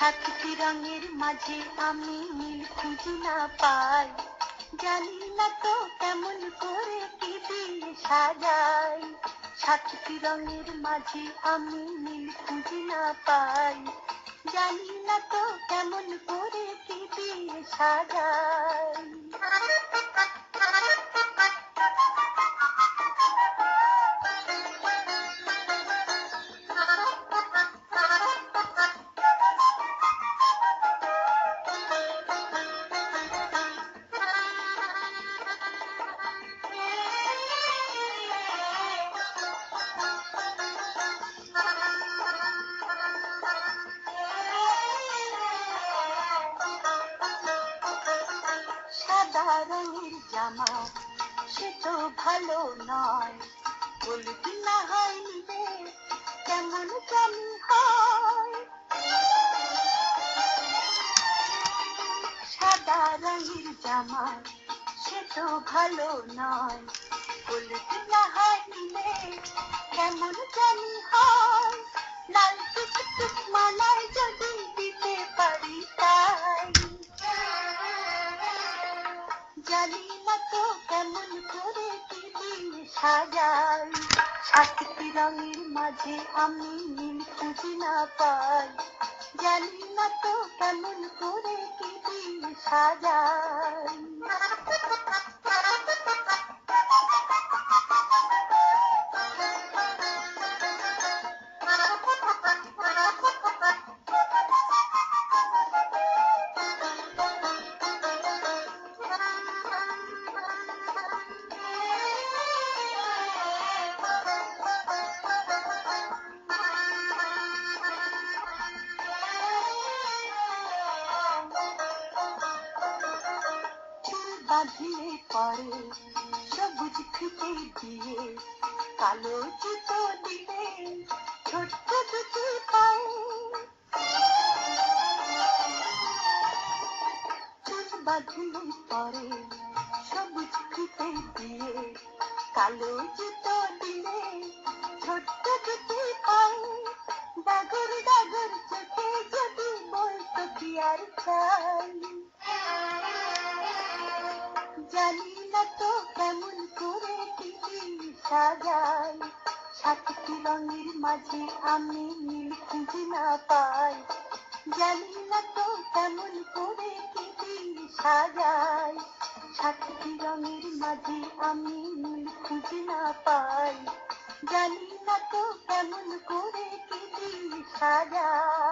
সাতটি রঙের মাঝে আমি নীল খুঁজে না পাই, জানি না তো কেমন করে কি দিয়ে সাজাই। সাতটি রঙের মাঝে আমি নীল খুঁজে না পাই, জানি না তো কেমন করে কি দিয়ে সাজাই। সাদা রঙের জামা সে তো ভালো নয়, বলবি না হয় নিবে কেমন জানি হয়। সাদা রঙের জামা সে তো ভালো নয়, বলবি না হয় নিলে কেমন জানি হয়। লাল টুকটুক মালায় যদি দিতে পারি তাই, জানি না তো কেমন করে কি দিয়ে সাজাই। সাতটি রঙের মাঝে আমি নীল খুঁজে না পাই, জানি না তো কেমন করে কি দিয়ে সাজাই। বাঁধলে পরে সবুজ ফিতে দিয়ে, কালো জুতো দিলে ছোট্ট দুটি পায়ে। চুল বাঁধলে পরে সবুজ ফিতে দিয়ে, কালো জুতো দিলে ছোট্ট দুটি পায়ে। ডাগর ডাগর চোখে যদি বলতো কি আর চাই, জানি না তো কেমন করে কি দিয়ে সাজাই। সাতটি রঙের মাঝে আমি নীল খুঁজে না পাই, জানি না তো কেমন করে কি দিয়ে সাজাই। সাতটি রঙের মাঝে আমি নীল খুঁজে না পাই, জানি না তো কেমন করে কি দিয়ে সাজাই।